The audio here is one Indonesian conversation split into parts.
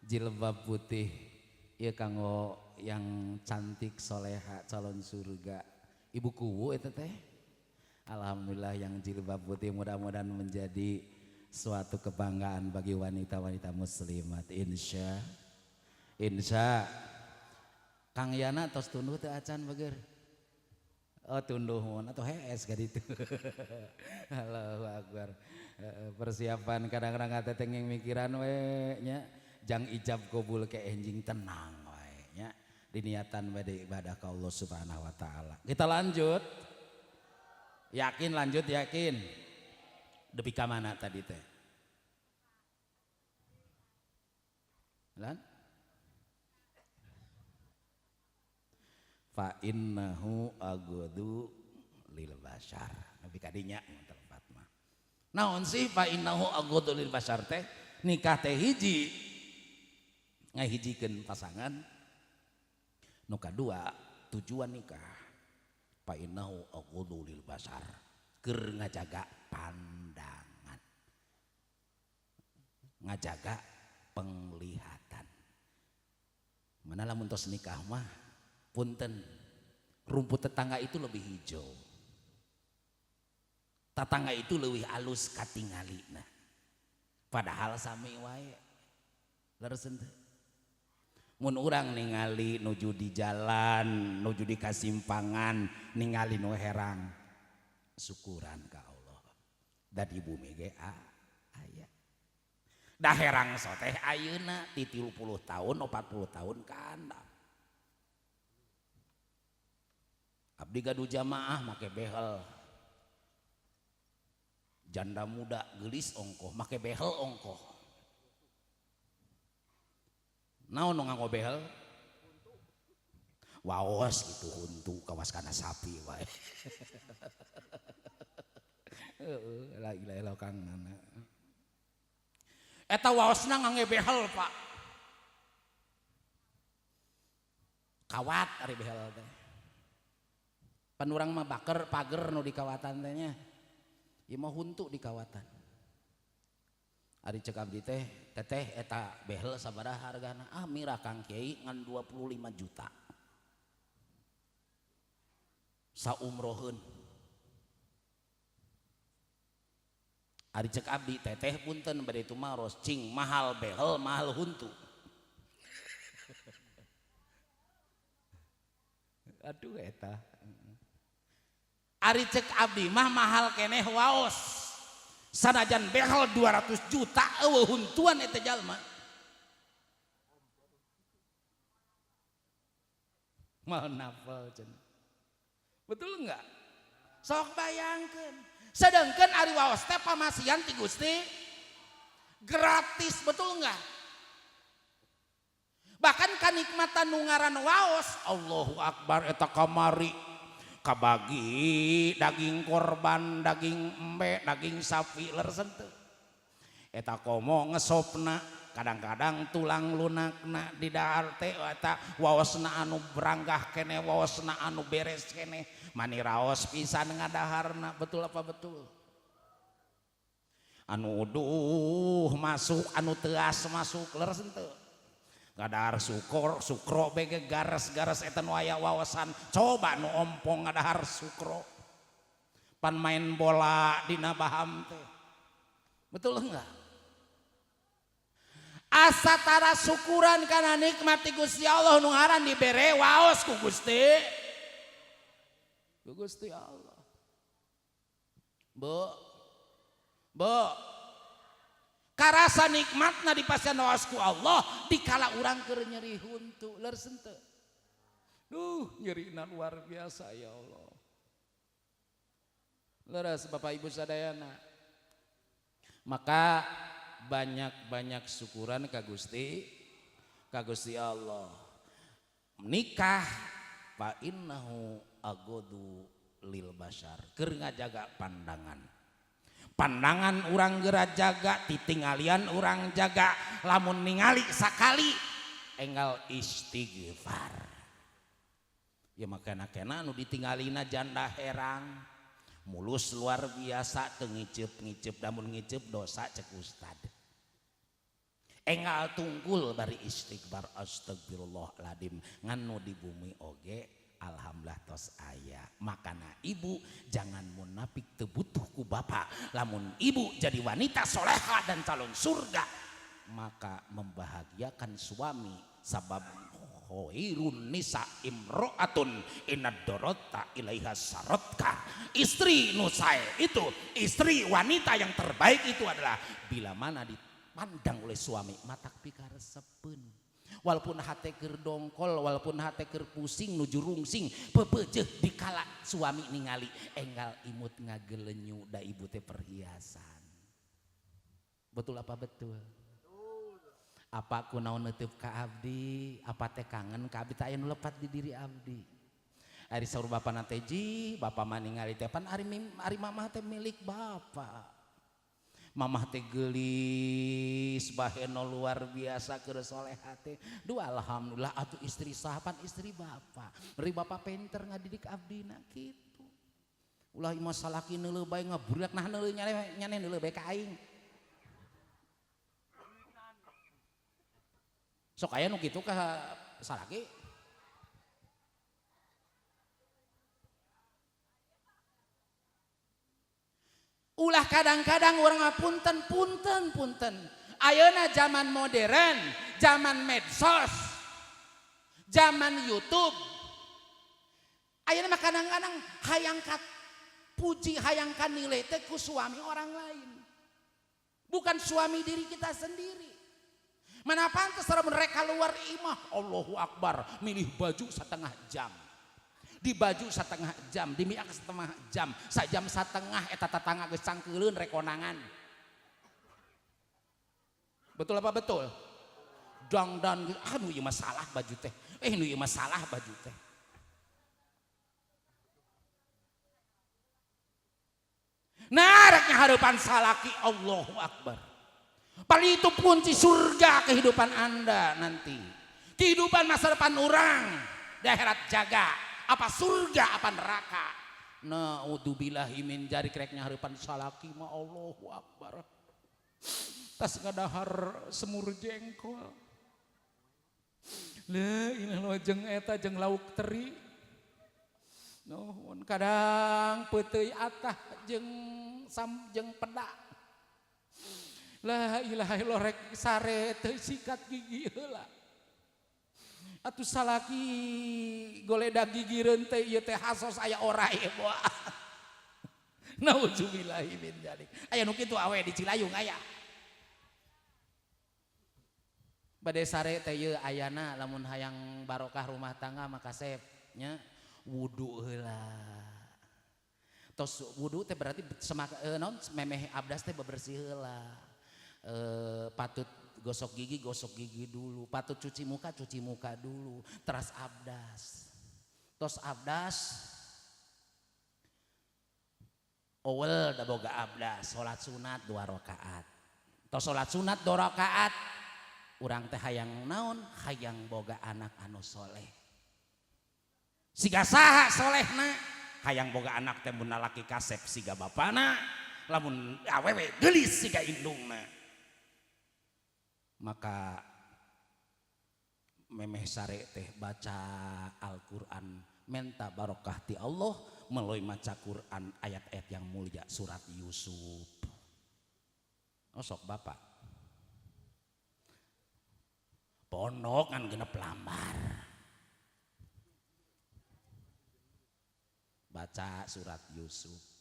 jilbab putih ya kanggo yang cantik soleha calon surga ibu kuwu itu teh. Alhamdulillah yang jilbab putih mudah-mudahan menjadi suatu kebanggaan bagi wanita-wanita muslimat insya Kang Yana tos tunduh teh acan bager. Oh tunduh mun atau hees ka ditu. Allahu akbar. Persiapan kadang-kadang ngateteng mikiran we nya jang ijab kabul ke enjing tenang we nya diniatan bade ibadah ka Allah Subhanahu wa taala. Kita lanjut. Yakin lanjut yakin. Depi ka mana tadi teh? Lan fa innahu aghadu lil bashar. Nepi ka dinya tempat mah. Naon sih fa innahu aghadu lil bashar teh? Nikah teh hiji ngahijikeun pasangan. Nu kadua tujuan nikah fa innahu aghadu lil bashar keur ngajaga pandangan. Ngajaga penglihatan. Mana lamun tos nikah mah punten rumput tetangga itu lebih hijau, tetangga itu lebih halus katingalina, padahal sami wae leres teu. Mun urang ningali nuju di jalan nuju di kasimpangan ningali nu herang syukuran ka Allah da di bumi ge aya da herang so teh ayeuna ti 30 tahun 40 tahun ka handap. Abdi gaduh jamaah make behel, janda muda gelis ongkoh make behel ongkoh. Naon nu nganggo behel? Waos gitu huntu kawas kana sapi wae. Heeh, la ilaha illallah kang nana. Eta waosna ngangge behel, Pak. Kawat ari behel teh. Pan urang mah baker pager nu di kawatan teh nya. Ieu mah huntu di kawatan. Ari cek abdi teh, teteh eta behel sabaraha hargana? Ah mira Kang Kiai ngan 25 juta. Saumroheun. Ari cek abdi teteh punten bade itu mah cing mahal behel mahal huntu. Aduh eta. Ari cek abdi mah mahal keneh waos. Sanajan behel 200 juta eueuh huntuan eta jalma. Mau nafal cenah. Betul enggak? Sok bayangkeun. Sedengkeun ari waos teh pamasian ti Gusti gratis, betul enggak? Bahkan kanikmatan nu ngaran waos, Allahu Akbar eta kamari kabagi daging korban, daging embe, daging sapi leres teu. Eta komo ngesopna, kadang-kadang tulang lunakna di dahar teh eta waosna anu beranggah kene, waosna anu beres kene, mani raos pisan ngadaharna, betul apa betul? Anu uduh masuk, anu teas masuk leres teu. Ngadahar sukro bege garas-garas eta nu aya wawasan. Coba nu ompong ngadahar sukro pan main bola dina baham teh, betul enggak? Asa tara syukuran kana nikmati Gusti Allah nu ngaran dibere waos ku Gusti Allah. Bu karasa nikmatna dipasian waos ku Allah dikala urang keur nyeri huntu leres teu. Duh nyerina luar biasa ya Allah. Leres Bapak Ibu sadayana. Maka banyak-banyak syukuran ka Gusti Allah. Nikah fa innahu aghadu lil bashar keur ngajaga pandangan. Pandangan urang geura jaga, titingalian urang jaga, lamun ningali sakali enggal istighfar. Ya makana-kana anu ditinggalina janda herang mulus luar biasa teu ngiceup-ngiceup, damun ngiceup dosa cek ustad. enggal tunggul bari istighfar astagfirullahaladzim nganu di bumi oge alhamdulillah tos aya. Makana ibu jangan munafik teu butuh ku bapa. Lamun ibu jadi wanita soleha dan calon surga maka membahagiakan suami sabab khairun nisa imro'atun inad dorota ilaiha sarotka. Istri nusae itu istri wanita yang terbaik itu adalah bila mana dipandang oleh suami matak pikaresepeun. Walaupun hate keur dongkol, walaupun hate keur pusing nuju rungsing pepeujeut dikala suami ningali enggal imut ngagelenyu da ibu teh perhiasan. Betul apa betul? Apa kunaon neuteub ka abdi, apa teh kangen ka abdi teh aya nu lepat di diri abdi. Ari saur bapana teh ji, bapa mah ningali teh pan ari mamah teh milik bapa. Mamah teh geulis baheno luar biasa keur soleha teh. Duh alhamdulillah atuh istri sahabat istri bapa. Beri bapa pinter ngadidik abdina kitu. Ulah imah salaki neuleuh bae ngaburak nah neuleuh nyane neuleuh bae ka aing. Sok aya nu kitu ka salaki. Ulah kadang-kadang orang punten. Ayeuna zaman modern, zaman medsos, zaman YouTube. Ayeuna mah kadang-kadang hayang ka puji, hayang ka nilai teh ku suami orang lain. Bukan suami diri kita sendiri. Mana pantas mereka luar imah Allahu Akbar milih baju setengah jam. Di baju setengah jam, di miak setengah jam, sajam setengah eta tetangga geus cangkeuleun rekonangan. Betul apa betul? Dangdan anu ieu masalah baju teh. Nu ieu masalah baju teh. Nah, rek ngahareupan salaki Allahu Akbar. Paling itu kunci surga kehidupan Anda nanti. Kehidupan masa depan orang di akhirat jaga. Apa surga apa neraka. Naudzubillahi min dzalik rek ngahareupan salaki mah Allahu Akbar. Tas ngadahar semur jengkol. La ilaha jeung eta jeung lauk teri. Nuhun kadang peuteuy atah jeung peda. La ilaha illallah rek sare teu sikat gigi heula. Atuh salaki goledag gigireun teh ieu teh hasos aya oray moal. Nauzubillahi min dzalik. Aya nu kitu awe di Cilayung aya. Bade sare teh ieu ayana lamun hayang barokah rumah tangga maka kasep nya wudu heula. Tos wudu teh berarti naon memeh abdas teh bebersih heula. Patut gosok gigi dulu, patut cuci muka dulu, teras abdas. Tos abdas owel da boga abdas, salat sunat 2 rakaat. Tos salat sunat 2 rakaat, urang teh hayang naon? Hayang boga anak anu soleh. Siga saha solehna? Hayang boga anak teh mun lalaki kasep siga bapana, lamun awewe geulis siga indungna. Maka memeh sare teh baca Al-Quran minta barokah ti Allah melalui maca Quran ayat-ayat yang mulia surat Yusuf. Sok bapak pondok kan genep lambar baca surat Yusuf.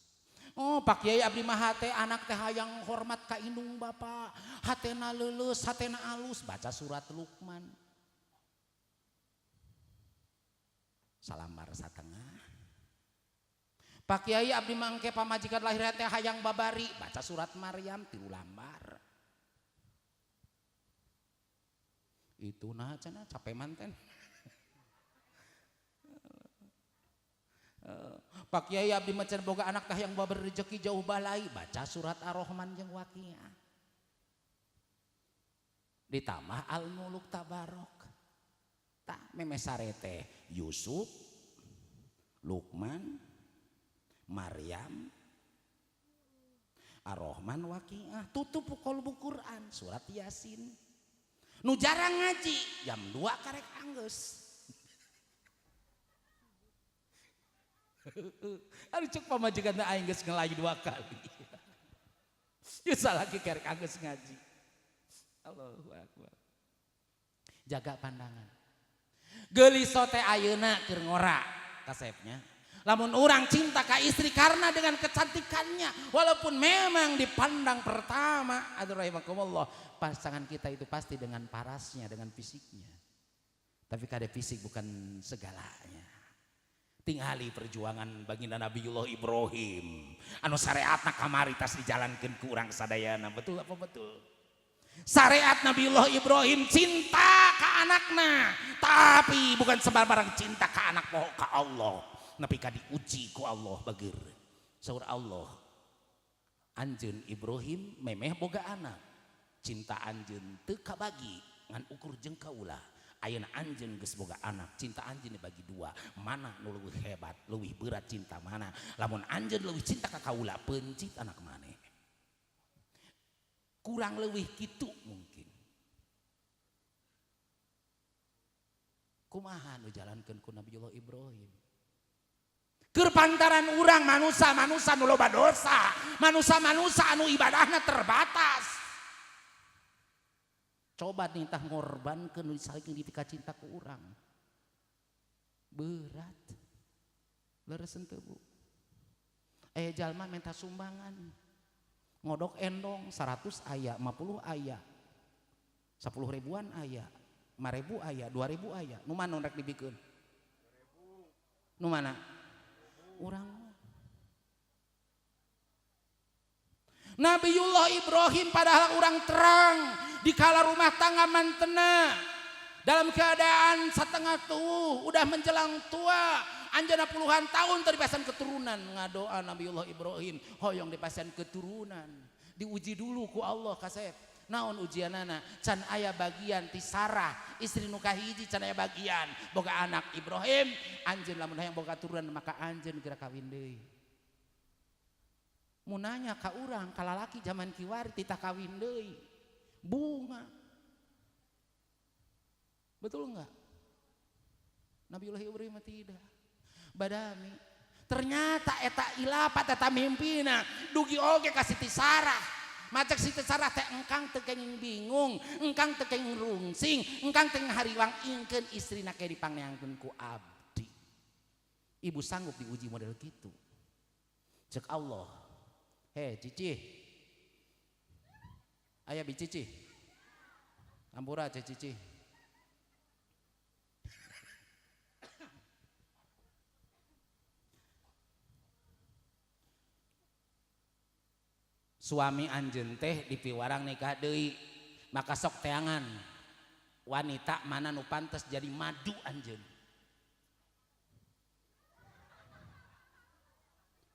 Oh Pak Kiai abdi mah hate anak teh hayang hormat ka indung bapak, hatena leuleus, hatena alus, baca surat Luqman. Salambar satengah. Pak Kiai abdi mangke pamajikan lahir teh hayang babari, baca surat Maryam 3 lambar. Itu nah cenah capek manten. Pak Kiai abdi macan boga anak tah yang bawa rezeki jauh balai, baca surat Ar-Rahman jeung Waqiah. Ditambah Al-Muluk Tabarok. Tah memeh sare teh Yusuf, Luqman, Maryam, Ar-Rahman, Waqiah, tutup qalbu Quran surat Yasin. Nu jarang ngaji jam 2 karek anggeus. Aduh cek pamajikan aing geus ngelayu 2 kali. Ieu salaki karek anggeus ngaji. Allahu Akbar. Jaga pandangan. Geuliso teh ayeuna keur ngora kasepnya. Lamun orang cinta ka istri karena dengan kecantikannya, walaupun memang dipandang pertama, aduh rahimakumullah, pasangan kita itu pasti dengan parasnya, dengan fisiknya. Tapi kada fisik bukan segalanya. Tingali perjuangan baginda Nabiullah Ibrahim. Anu syariatna kamari tas dijalankeun ku urang sadayana. Betul apa betul? Syariat Nabiullah Ibrahim cinta ka anakna, tapi bukan sembarang cinta ka anak poho ka Allah. Nabi ka diuji ku Allah bageur. Saur Allah, anjeun Ibrahim memeh boga anak. Cinta anjeun teu kabagi ngan ukur jeung kaula. Ayeuna anjeun geus boga anak, cinta anjeun dibagi 2. Mana nu leuwih hebat, leuwih berat cinta mana? Lamun anjeun leuwih cinta ka kaula, pencit anak maneh. Kurang leuwih kitu mungkin. Kumaha nu jalankeun ku Nabiullah Ibrahim? Keur pantaran urang manusia nu loba dosa, manusia anu ibadahna terbatas. Coba nih tah ngorbankeun saking dipika cinta ku urang. Berat. Leureuseun teu Bu? Aya jalma minta sumbangan. Ngodok endong 100 aya, 50 aya. 10 ribuan aya, 5.000 aya, 2.000 aya. Nu mana rek dibikeun? Nu mana? Urang Nabiullah Ibrahim padahal orang terang di kala rumah tangga mantena dalam keadaan setengah tuh udah menjelang tua anjana puluhan tahun terdipasan keturunan ngadoa Nabiullah Ibrahim hoyong dipasan keturunan diuji dulu ku Allah kasep naon ujianana can aya bagian ti Sarah istri nu kahiji can aya bagian boga anak Ibrahim anjeun lamun hayang boga turunan maka anjeun geura kawin deui munanya ka urang ka lalaki zaman kiwari titah kawin deui bunga betul enggak Nabiullah Ibrahim tidak badami ternyata eta ilapat eta mimpina dugi oge ka Siti Sarah macak Siti Sarah teh engkang teu kenging bingung, engkang teu kenging rungsing, engkang teu hariwang ingkeun istrina ke dipangneangkeun ku abdi. Ibu sanggup diuji model kitu. Cek Allah. Heh Cici. Aya bi Cici. Ampura cek Cici. Suami anjeun teh dipiwarang nikah deui maka sok teangan wanita mana nu pantes jadi madu anjeun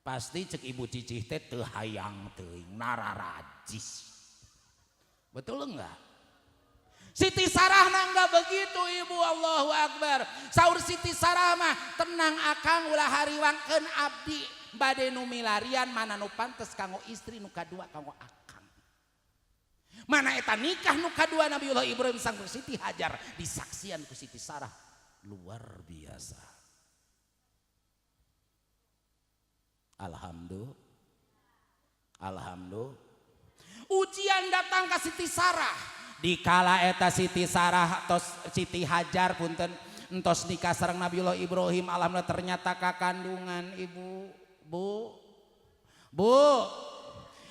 pasti cek ibu Cicih teh teu hayang teuing nararajis betul enggak Siti Sarah enggak begitu ibu Allahu Akbar saur Siti Sarah mah tenang akang ulah hariwangkeun abdi bade nu milarian mana nu pantes kanggo istri nu kadua kanggo akang mana eta nikah nu kadua Nabiullah Ibrahim sang Siti Hajar disaksian ku Siti Sarah luar biasa alhamdulillah ujian datang ke Siti Sarah dikala eta Siti Sarah tos Siti Hajar punten entos nikah sareng Nabiullah Ibrahim alhamdulillah ternyata kakandungan ibu Bu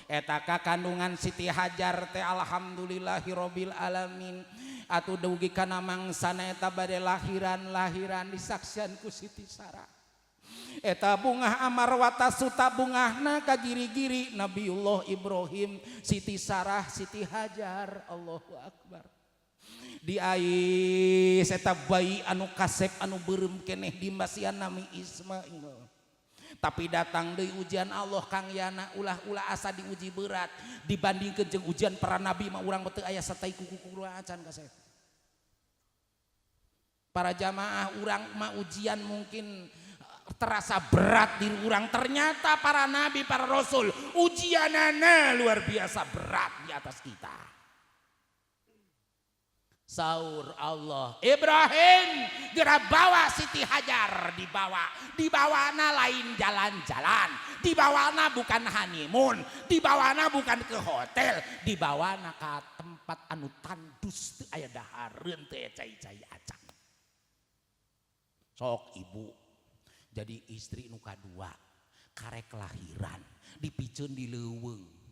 eta kakandungan Siti Hajar teh alhamdulillahirabbil alamin atuh dugi kana mangsana eta bade lahiran disaksian ku Siti Sarah eta bungah amarwata suta bungahna ka giri-giri Nabiullah Ibrahim Siti Sarah Siti Hajar Allahu Akbar di ais eta bayi anu kasep anu beureum keneh dimbasian nami Ismail tapi datang deui ujian Allah Kang Yana ulah-ulah asa diuji berat dibandingkeun jeung ujian para nabi mah urang teu aya satai kuku acan kasep para jamaah urang mah ujian mungkin terasa berat diri urang ternyata para nabi para rasul ujianana luar biasa berat di atas kita Saur Allah, Ibrahim gerak bawa Siti Hajar, dibawana lain jalan-jalan, dibawana bukan honeymoon, dibawana bukan ke hotel, dibawana ke tempat anu tandus teu aya dahareun teu cai-cai acan. Sok ibu jadi istri nu kadua karek lahiran dipikeun di leuweung.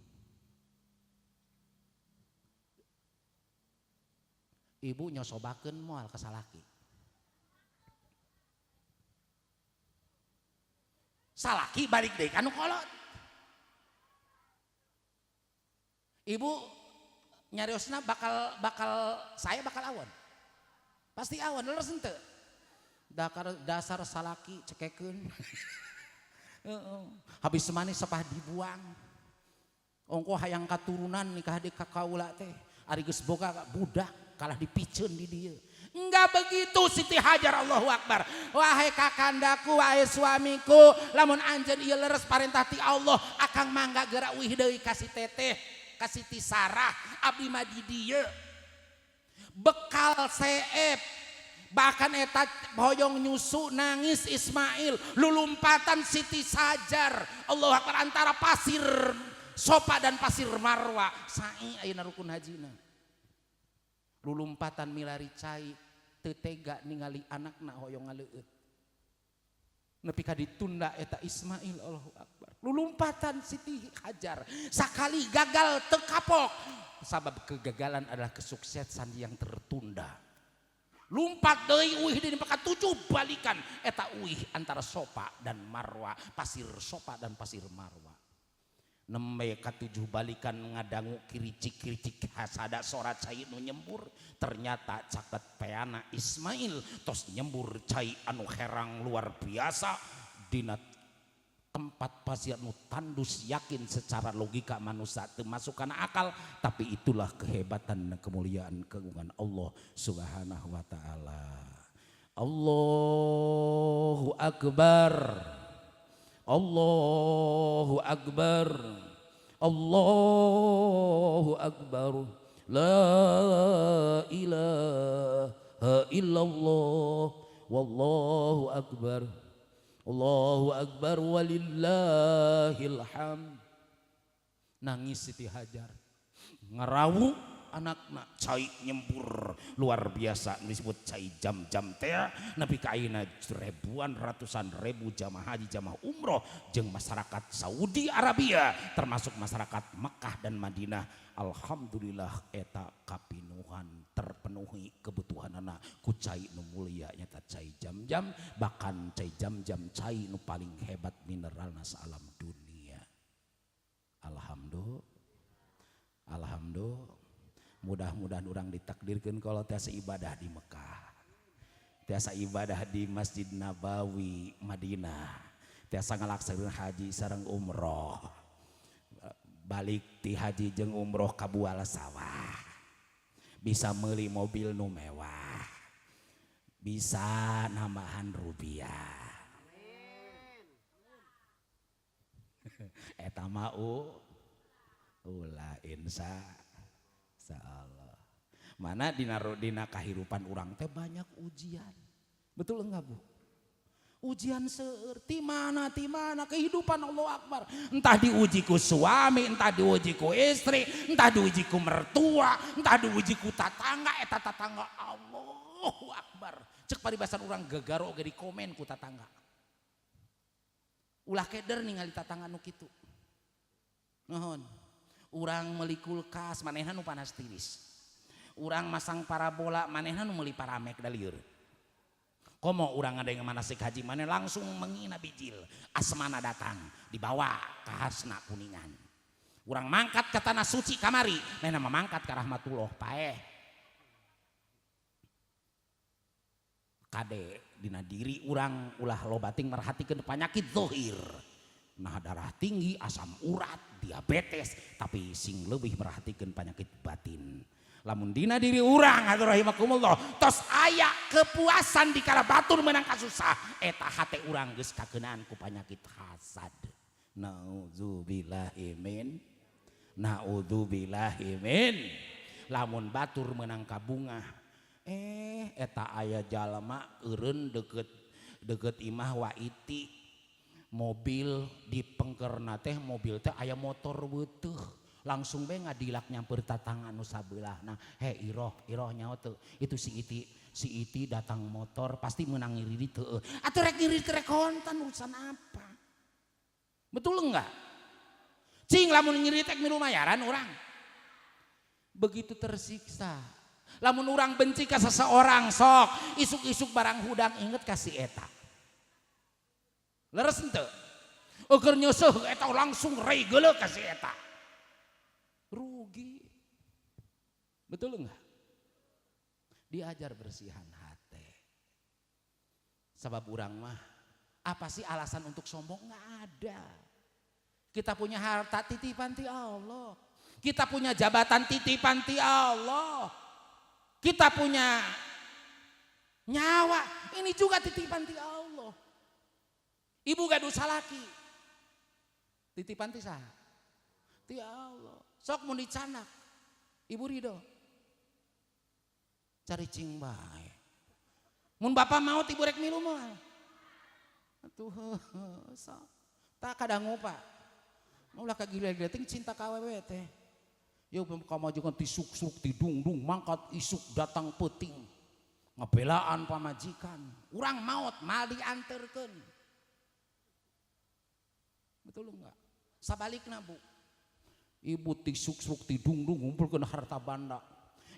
Ibu nyosobakeun moal ka salaki. Salaki balik deui ka nu kolot. Ibu nyariosna saya bakal awon. Pasti awon leres henteu. Dasar salaki cekekeun. Habis manis sepah dibuang. Ongko hayang katurunan nikah di kakaula teh. Ari geus boga budak kalah dipikeun di dieu. Enggak begitu Siti Hajar, Allahu Akbar. Wahai kakandaku, wahai suamiku, lamun anjeun ieu leres parentah ti Allah, akang mangga geura uih deui ka si teteh, ka Siti Sarah, abdi mah di dieu. Bekal seep, bahkan eta hoyong nyusu nangis Ismail, lulumpatan Siti Hajar, Allahu Akbar, antara pasir Sopa dan pasir Marwa, sai ayeuna rukun hajina. Lulumpatan milari cai teu tega ningali anakna hoyong ngaleueut. Nepi ka ditunda eta Ismail, Allahu Akbar. Lulumpatan Siti Hajar sakali gagal teu kapok. Sabab kegagalan adalah kesuksesan yang tertunda. Lumpat deui uih di nepaka 7 balikan eta uih antara Sopa dan Marwa, pasir Sopa dan pasir Marwa. Nembe ka 7 balikan ngadangu kiricik-kiricik hasada sorat cai nu nyembur, ternyata caket peana Ismail tos nyembur cai anu herang luar biasa dina tempat pasir nu tandus, yakin secara logika manusia teu masuk kana akal, tapi itulah kehebatan dan kemuliaan keagungan Allah Subhanahu wa taala. Allahu Akbar. Allahu Akbar. Allahu Akbar. La ilaha illallah. Wallahu Akbar. Allahu Akbar walillahil hamd. Nangis Siti Hajar. Ngarawu anakna cai nyembur luar biasa disebut cai jam-jam teh nepi ka ayeuna ribuan ratusan ribu jamaah haji jamaah umroh jeung masyarakat Saudi Arabia termasuk masyarakat Mekah dan Madinah. Alhamdulillah eta kapinuhan terpenuhi kebutuhanana ku cai nu mulia nyata cai jam-jam, bahkan cai jam-jam cai nu paling hebat mineralna sa alam dunia. Alhamdulillah. Mudah-mudahan orang ditakdirkan kalau tiasa ibadah di Mekah, tiasa ibadah di Masjid Nabawi Madinah, tiasa ngalaksanakeun haji sareng umroh, balik ti haji jeung umroh ka buala sawah, bisa meuli mobil nu mewah, bisa nambahan rupiah. Eta mah ulah insya Allah. Mana dina kahirupan orang teh banyak ujian. Betul enggak Bu? Ujian seueur ti mana kehidupan, Allah Akbar. Entah diuji ku suami, entah diuji ku istri, entah diuji ku mertua, entah diuji ku tatangga, eta tatangga Allahu Akbar. Cek paribasan orang gegaro oge di komen ku tatangga. Ulah keder ningali tatangga nu kitu. Nuhun. Urang meuli kulkas manehna nu panas tiris. Urang masang parabola manehna nu meuli paramek da lieur. Komo urang ada yang manasik haji maneh langsung mengina bijil. Asmana datang dibawa ka Hasna Kuningan. Urang mangkat ka tanah suci kamari, manehna mangkat ka Rahmatullah paeh. Kade dina diri urang ulah lobating merhatikeun panyakit zahir. Nah darah tinggi, asam urat, diabetes, tapi sing lebih merhatikan penyakit batin. Lamun dina diri urang atuh rahimakumullah, tos aya kepuasan dikala batur menang kasusah, eta hate urang geus kakeunaan ku penyakit hasad. Nauzubillahi min. Lamun batur menang kabungah, eta aya jalma eureun deket imah Waiti mobil di pengkerna teh mobil teh aya motor beuteuh langsung bae ngadilak nyamper tatangga nu sabelahna iroh nyaho teu itu si Iti datang motor pasti menang ngiri di teu atuh rek ngiri rek kontan urusan apa betul enggak cing lamun ngiri teh milu mayaran urang begitu tersiksa lamun urang benci ka seseorang sok isuk-isuk barang hudang inget kasih eta leres henteu eukeun nyeuseuk eta langsung regeuleuh kasih eta rugi betul enggak diajar bersihan hati sabab urang mah apa sih alasan untuk sombong nggak ada kita punya harta titipan ti Allah kita punya jabatan titipan ti Allah kita punya nyawa ini juga titipan ti Allah ibu gaduh salaki titipan ti saha ti Allah sok mun dicanak ibu ridho cari cing bae mun bapak maot ibu rek milu mah atuh sok tak kadangu pak maulah kagila-gila ting cinta ka awewe teh yeuh kamajukan tisuk-suk tidung-dung mangkat isuk datang peuting ngabelaan pamajikan urang maot mal dianterkeun betul enggak sabalikna bu ibu tisuk-suk tidung-dung ngumpulkeun harta banda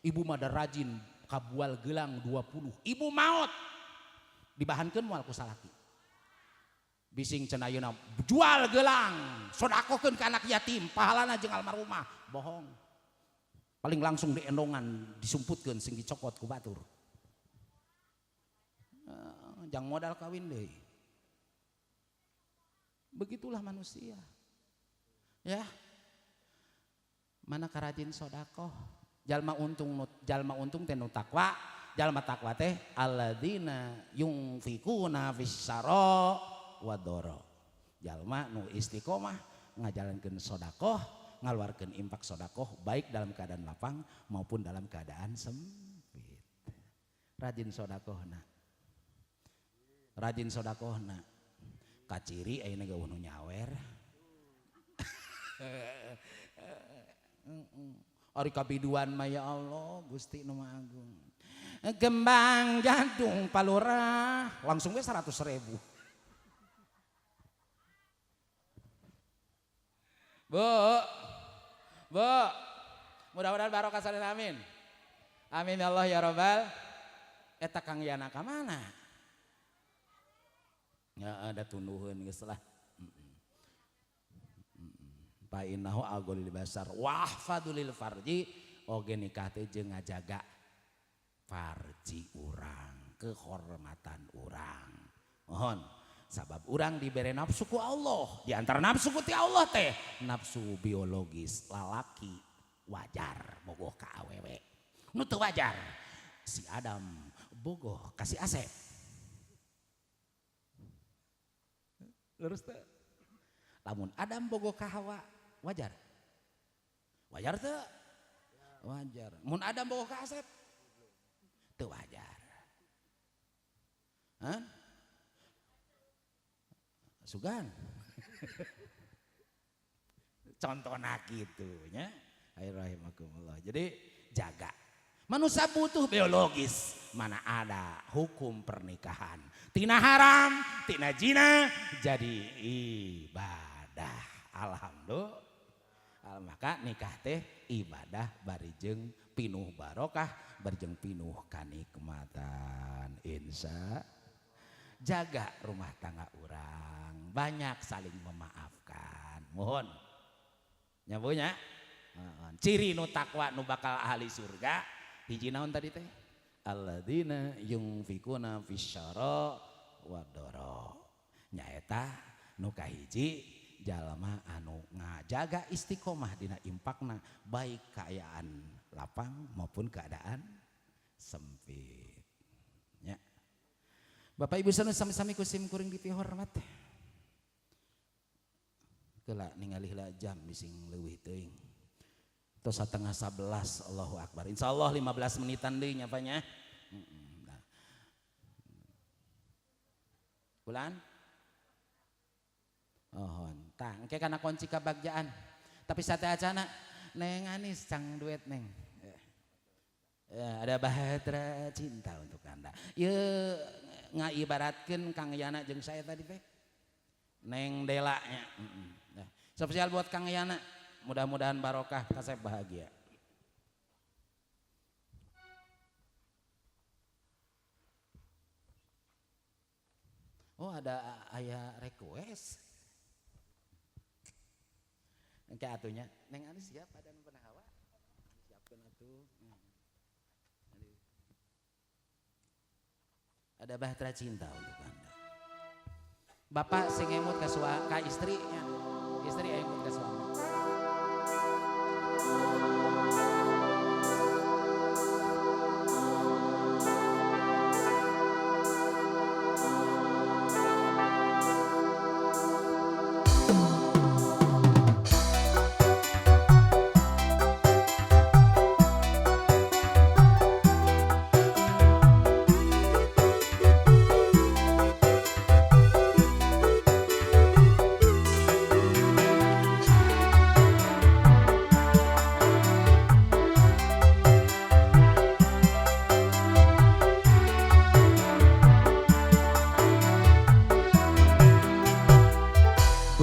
ibu mada rajin kabual gelang 20 ibu maot dibahankeun moal ku salaki bising cenah ayeuna jual gelang sodakokeun ka anak yatim pahalana jeung almarhumah bohong paling langsung diendongan disumputkeun sing dicokot ku batur jang modal kawin deui begitulah manusia ya mana karajin sodakoh jalma untung teh nu takwa jalma takwa teh alladzina yunfikuna fis-sarra wadoro jalma nu istiqomah ngajalankeun sodakoh ngaluarkeun infak sodakoh baik dalam keadaan lapang maupun dalam keadaan sempit rajin sodakohna kaciri ayeuna geuh nu nyawer ari kabiduan mah ya Allah Gusti nu Maha Agung kembang jantung palura langsung we 100.000 Bu, mudah-mudahan barokah salin amin. Amin ya Allah ya Rabbal. Eta Kang Yana ka mana? Ya ada tunduhun geus lah. Fa innahu agolil basar wahfadulil farji oge nikah teh jeung ngajaga farji urang, kehormatan urang. Mohon sabab urang dibere nafsu ku Allah di antara nafsu ku ti Allah teh nafsu biologis lalaki wajar bogoh ka awewe nu teu wajar si Adam bogoh kasih Asep lurus teu lamun Adam bogoh ka Hawa wajar teu wajar mun Adam bogoh ka Asep teu wajar hah sugan contohna gitu nya rahimakumullah jadi jaga manusia butuh biologis mana ada hukum pernikahan tina haram tina zina jadi ibadah alhamdulillah maka nikah teh ibadah barijeng pinuh barokah barijeng pinuh kanikmatan insya jaga rumah tangga urang banyak saling memaafkan mohon nyabunya ciri nu takwa nu bakal ahli surga hiji naon tadi teh alladzina yunfikuna fisyara wadoro nyaeta nu kahiji jalma anu ngajaga istiqomah dina impakna baik keadaan lapang maupun keadaan sempit nya Bapak Ibu sanes sami-sami kusim kuring dipihormat keula ningali heula jam bising leuwih teuing tos 10:30 Allahu Akbar insyaallah 15 menitan deui nya Pak nya Bulan? Oh, entah. Engke kana kunci kabagjaan. Tapi sate acana Neng Anis cang duet Neng. Ya, ada bahtera cinta untuk Anda. Ya ngaibaratkeun Kang Yana jeung saya tadi teh. Neng Dela nya. Nah, spesial buat Kang Yana. Mudah-mudahan barokah, kasep bahagia. Oh, ada aya request. Engke atunya, Neng Anis siap ada pernah hawa? Siapkeun atuh. Ada bahtera cinta untuk Anda. Bapak sing emut ka istrinya. Istri emut ka suami.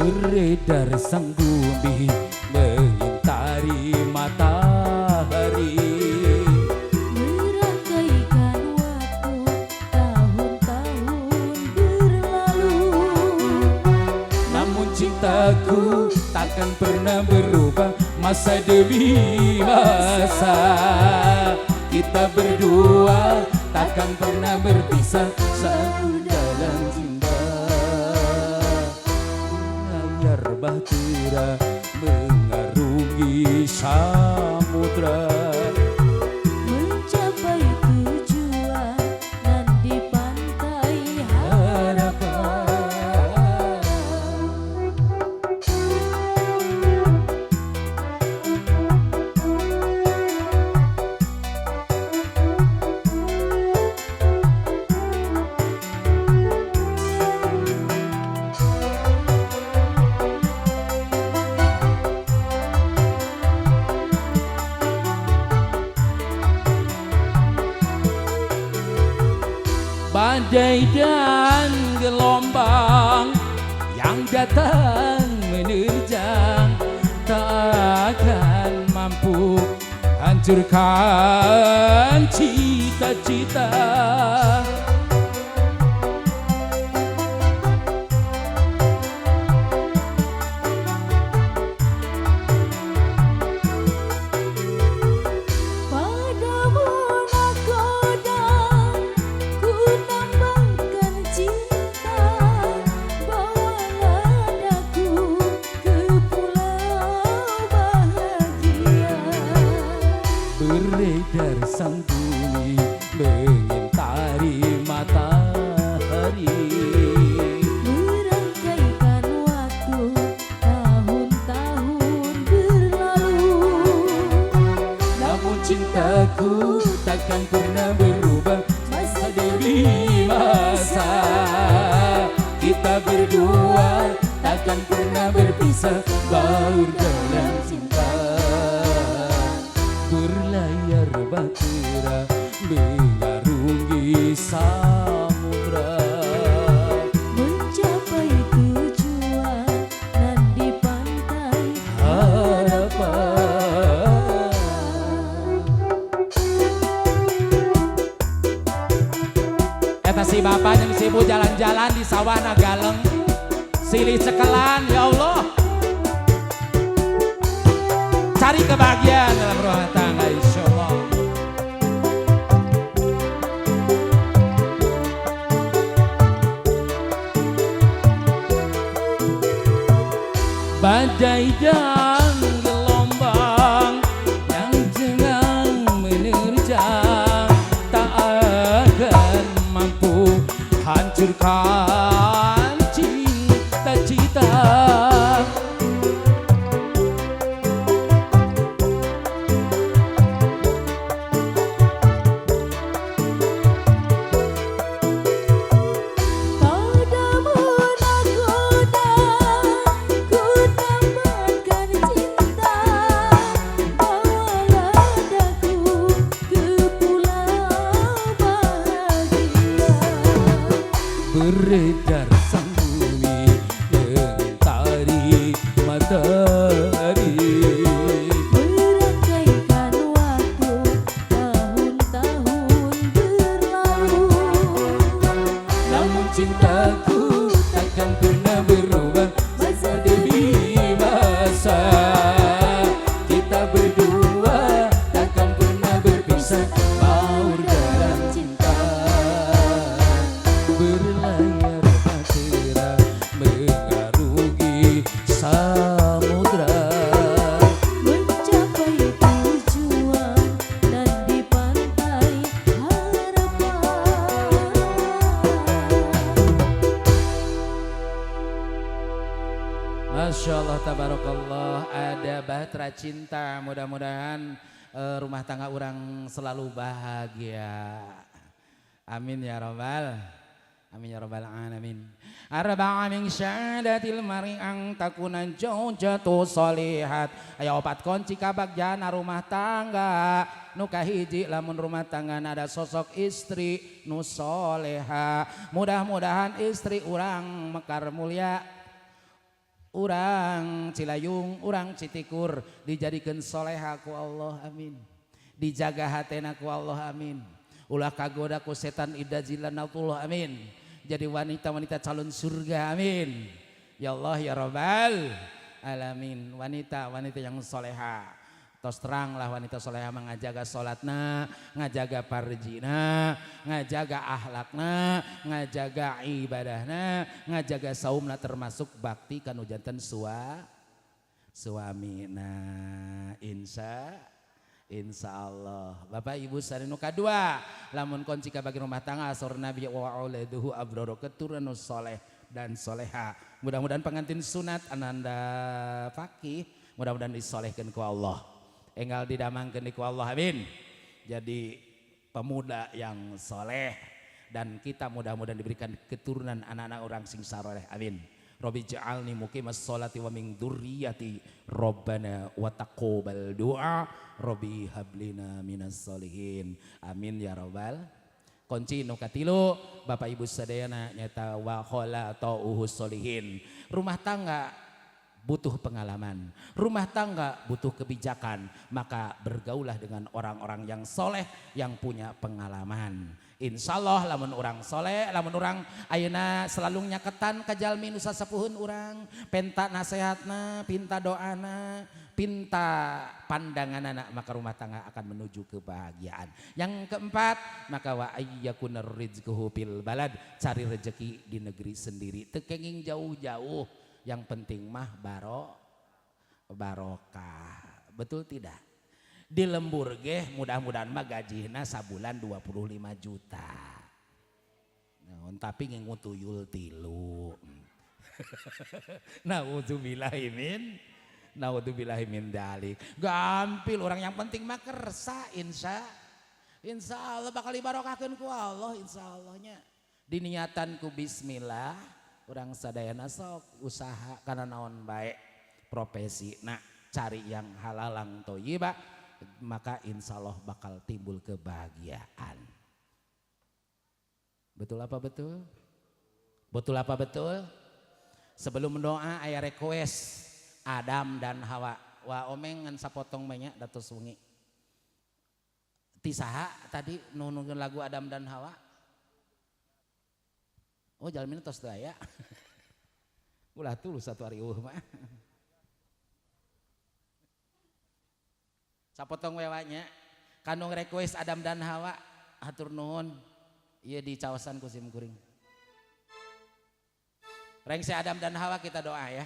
Beredar sang bumi mengintari matahari, merangkaikan waktu tahun-tahun berlalu. Namun cintaku takkan pernah berubah, masa demi masa. Kita berdua takkan pernah berpisah, selalu dalam cinta. Bahtera mengarungi samudra, mencapai tujuan dan di pantai harapan. Badai dan gelombang yang datang menerjang tak akan mampu hancurkan cita-cita. Beredar sang bumi mengintari matahari, merangkaikan waktu tahun-tahun berlalu. namun cintaku takkan pernah berubah, masa demi masa. Kita berdua takkan pernah berpisah, baur dalam cinta. Berlayar bahtera mengarungi samudra, mencapai tujuan dan di pantai harapan. Eta si bapak yang sibuk jalan-jalan di sawah Nagaleng, silih cekelan, ya Allah. Cari kebahagiaan dalam rumah tangga, insya Allah. Badai dan gelombang yang jangan menerjang tak akan mampu hancurkan cita-cita. pada surga dan cinta. Berlayar bahtera mengarungi samudra, Mencapai tujuan dan di pantai harapan. Masya Allah, tabarakallah. Ada bahtera cinta. Mudah-mudahan rumah tangga orang selalu bahagia. Amin ya rabbal. Amin ya rabbal alamin. Arba'a min syahadatil mar'i ang takuna zawjatu sholihat. Aya opat kunci kabagjana rumah tangga. Nu kahiji lamun rumah tangga ada sosok istri nu soleha. Mudah-mudahan istri urang mekar mulia, urang Cilayung, urang Citikur dijadikan soleha ku Allah, amin. Dijaga hatena ku Allah, amin. Ulah kagoda ku setan idajilanatullah, amin. Jadi wanita-wanita calon surga, amin. Ya Allah ya Rabbal alamin. Wanita-wanita yang soleha. Tos teranglah wanita soleha mengajaga sholatna, ngajaga parjina, ngajaga ahlakna, ngajaga ibadahna, ngajaga saumna, termasuk bakti kanu janten suamina. Insya Allah. Bapak Ibu sareng nu kadua, lamun kunci kabagi rumah tangga asor Nabi wa auladuhu abroro, keturunan nu soleh dan soleha. Mudah-mudahan pengantin sunat ananda fakih, mudah-mudahan disolehkeun ku Allah. Enggal didamangkeun ku Allah, amin. Jadi pemuda yang soleh, dan kita mudah-mudahan diberikan keturunan anak-anak orang sing saleh, amin. Robbi ja'alni muqimas sholati wa min dzurriyyati Rabbana wa taqabbal du'a Robbi hablina minas sholihin, amin ya rabbal. Kunci nu katilu Bapak Ibu sadayana nyata wa khalatuhus sholihin. Rumah tangga butuh pengalaman, rumah tangga butuh kebijakan, maka bergaulah dengan orang-orang yang soleh yang punya pengalaman. Insya Allah lamun orang soleh, lamun orang ayeuna selalu nyaketan kajalmi nu sasepuheun urang, penta nasehatna, pinta doana, pinta pandanganana, maka rumah tangga akan menuju kebahagiaan. Yang keempat, maka wa ayyakunar rizquhu fil balad, cari rezeki di negeri sendiri, teu kenging jauh-jauh. Yang penting mah barokah. Betul tidak? Di lembur ge mudah-mudahan mah gajihna sabulan 25 juta. Nah, tapi ngingu tuyul tilu. Naudzubillahi min dalik. Gampil orang, yang penting mah kersa, insya Allah bakal dibarokahkeun ku Allah, insya Allahnya. Diniatan ku bismillah. Orang sadayana sok usaha karena naon baik profesi, nah cari yang halalang thayyibah, maka insya Allah bakal timbul kebahagiaan. Betul apa betul? Betul apa betul? Sebelum doa aya request Adam dan Hawa. Wa omeng ngan sapotong banyak datos wengi. Tisaha tadi nunungkeun lagu Adam dan Hawa. Oh jalmina tos daya. Ulah tulus satu hari mah. Sapotong wewanya kanu request Adam dan Hawa, hatur nuhun. Ieu dicaosan ku sim kuring. Rengse Adam dan Hawa kita doa ya.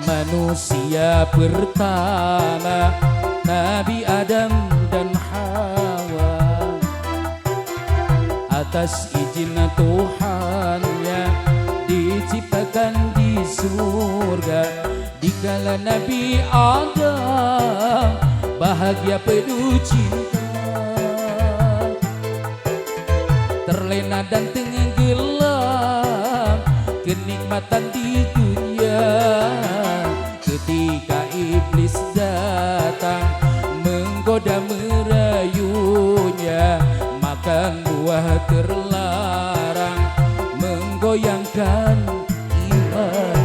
Manusia pertama Nabi Adam dan Hawa, atas izin Tuhannya diciptakan di surga. Dikala Nabi Adam bahagia penuh cinta, terlena dan tenggelam kenikmatan di dunia. Ketika iblis datang menggoda mereka, buah terlarang menggoyangkan ibadah.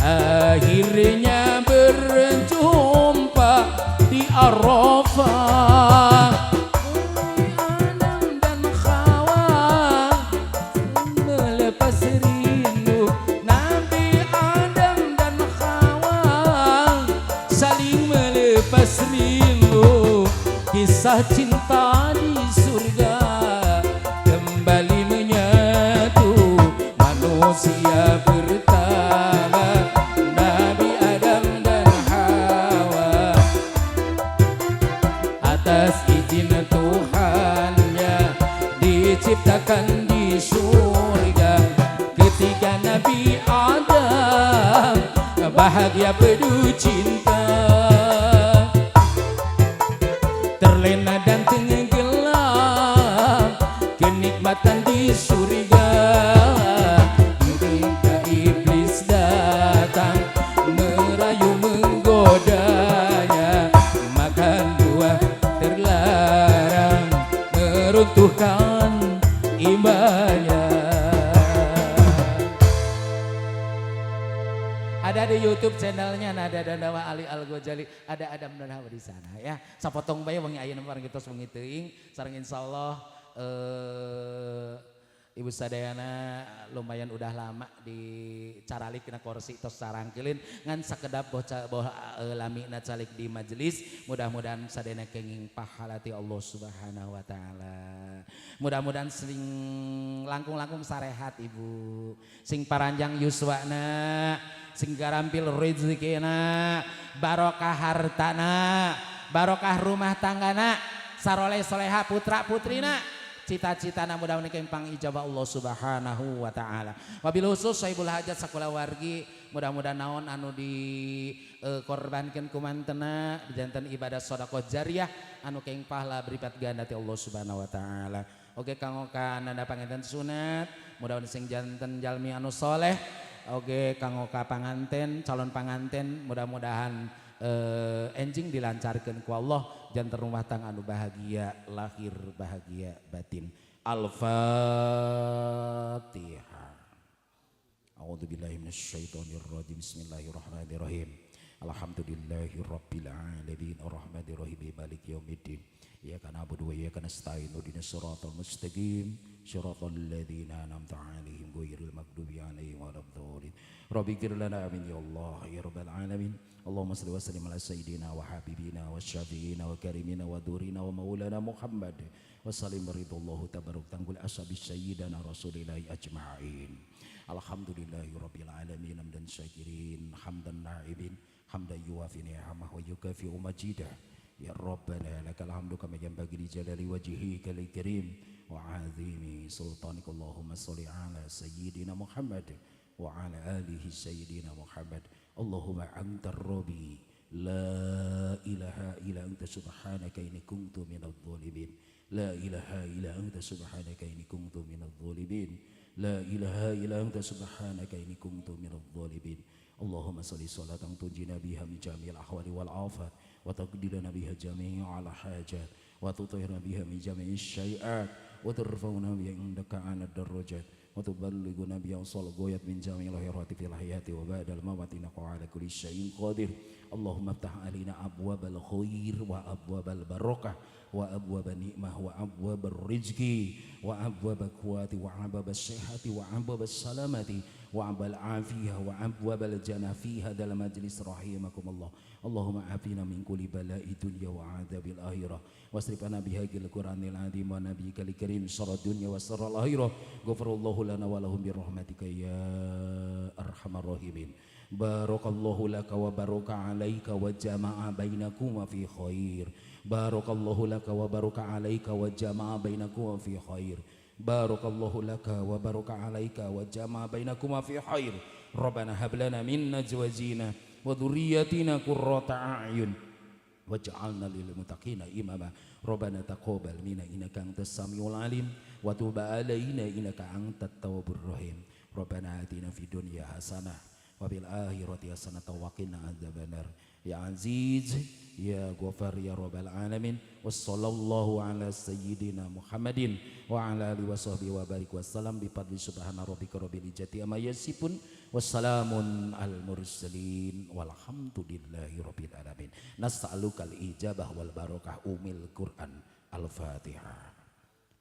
Akhirnya berjumpa di Arafah. Adam dan Hawa melepas rindu. Nabi Adam dan Hawa saling melepas rindu. Kisah cinta di surga kembali menyatu manusia pertama. Atas izin Tuhannya diciptakan di surga. Ketika Nabi Adam bahagia penuh cinta, terlena dan tenggelam kenikmatan di surga. Ketika iblis datang merayu menggodanya, makan buah terlarang meruntuhkan imannya. Ada di YouTube channelnya Nada dan Dawa Ali Al-Ghazali, ada Adam dan Hawa di sana ya. Sapotong bae wengi ayeuna bareng kitos wengi teuing sareng insyaallah Ibu sadayana lumayan udah lama di caralik na kursi tos sarangkeulin ngan sakedap boh lamina calik di majelis. Mudah-mudahan sadayana kenging pahala ti Allah Subhanahu wa taala. Mudah-mudahan sing langkung-langkung sarehat Ibu, sing paranjang yuswana, sing garampil rezekina, barokah hartana, barokah rumah tanggana, saroleh soleha putra putrina. Cita-citana mudah-mudahan kempang ijabah Allah Subhanahu wa taala. Wabil khusus saibul hajat sakulah wargi, mudah-mudahan naon anu di korbankeun ku mantena janten ibadah sedekah jariyah anu keng pahala beripat ganda ti Allah Subhanahu wa taala. Oge kanggo kananda panginten sunat, mudah-mudahan sing janten jalmi anu soleh. Oge kanggo ka panganten, calon panganten, mudah-mudahan enjing dilancarkan ku Allah jantan rumah tangga anu bahagia lahir bahagia batin. Al-Fatihah. A'udzubillahi minasyaitonirrajim. Bismillahirrahmanirrahim. Alhamdulillahirabbil alamin arrahmanirrahim maliki yaumiddin. Iyyaka na'budu wa iyyaka nasta'in ihdinas siratal mustaqim siratal ladzina an'amta 'alaihim ghairil maghdubi 'alaihim waladdallin. Rabbighfir lana amin ya Allah ya rabbal alamin. Allahumma salli wa sallim ala sayyidina wa habibina wa syafi'ina wa karimina wa durina wa maulana Muhammad wa sallim baridallahu tabaruk tanggul ashabi sayyidina rasulillahi ajma'in. Alhamdulillahi rabbil alamin hamdan syakirin hamdan na'ibin hamdan yuwafi ni'amah wa yukafi'u majidah. Ya Rabbana lakal hamdu kama yanbaghi li jalali wajhikal karim wa 'azimi sultanik. Allahumma shalli ala sayyidina Muhammad wa ala alihi sayyidina Muhammad. Allahumma antar rabbi la ilaha illa anta subhanaka inni kuntu minadh dhalimin. La ilaha illa anta subhanaka inni kuntu minadh dhalimin. La ilaha illa anta subhanaka inni kuntu minadh dhalimin. Allahumma shalli salatan tunjina biha min jami'il ahwali wal afat wa taqdilana biha jami'al hajat wa tutahhirna biha min jami'is syai'at wa turfa'una biha indaka 'ala darajat wa tuballighuna biha sal ghayat min jami'il khairati fil hayati wa ba'dal mamati innaka 'ala kulli syai'in qadir. Allahumma ftah alina abwabal khair wa abwabal barakah wa abwabal ni'mah wa abwabal rizki wa abwabal quwati wa abwabal sihati wa abwabal salamati wa abwabal afiyah wa abwabal jannah fi hadal majlis rahimakumullah. Allahumma afina min kulli bala'i dunya wa adabil akhirah wasrifana bihaqil Qur'anil azim wa nabiyikal karim syarrad dunya wa syarral akhirah. Ghafarallahu lana wa lahum bi rahmatika ya arhamar rahimin. Barakallahu laka wa baraka alaika wa jama'a bainakuma fi khair. Barakallahu laka wa baraka alaika wa jama'a bainakuma fi khair. Barakallahu laka wa baraka alaika wa jama'a bainakuma fi khair. Rabbana hab lana min azwajina wa dhurriyyatina qurrata a'yun waj'alna lil muttaqina imama. Rabbana taqabbal minna innaka antas samiul alim wa tub alaina innaka antat tawwabur rahim. Rabbana atina fid dunya hasanah wa bil akhirati hasanatan wa qina adzabannar. Ya Aziz ya Ghafar ya Rabbal alamin. Wassallallahu ala sayyidina Muhammadin wa ala alihi washabbihi wa barik wasallam bi fadli subhana rabbika rabbil izzati amma yasifun wassalamun al mursalin walhamdulillahi rabbil alamin. Nas'alukal ijabah wal barakah umil Qur'an. Al-Fatihah.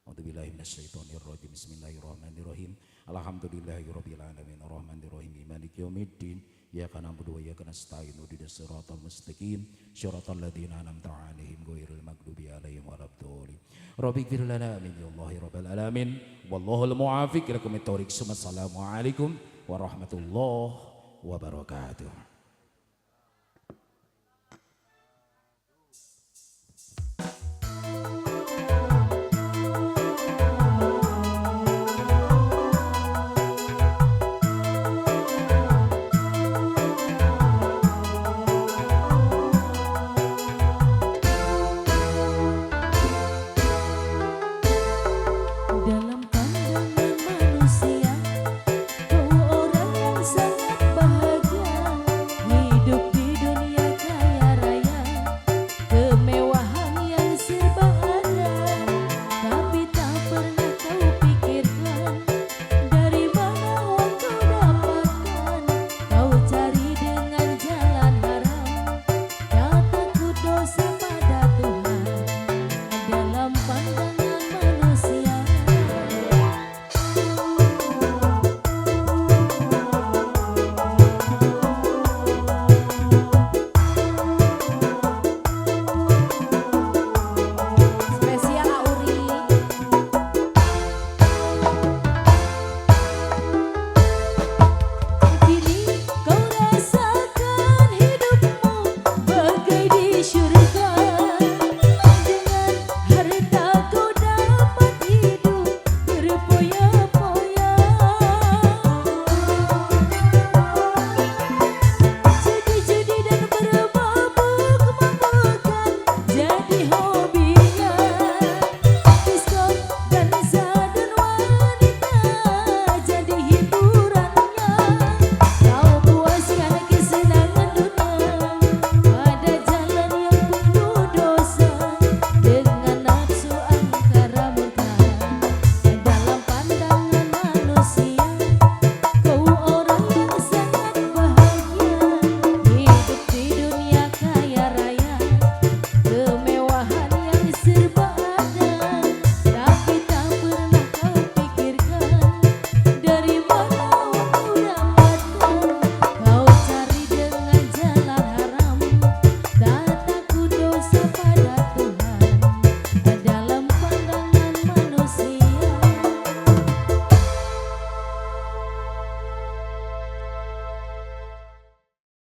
A'udzubillahi minasyaitonir rajim. Bismillahirrahmanirrahim. Alhamdulillahirabbil alamin arrahmanir rahim maliki yaumiddin. Iyyaka na'budu wa iyyaka nasta'in ihdinas siratal mustaqim siratal ladzina an'amta 'alaihim ghairil maghdubi 'alaihim waladdallin. Rabbighfir lana amin ya Allah rabbil alamin. Wallahul muwaffiq ila aqwamit thoriq. Assalamualaikum warahmatullahi wabarakatuh.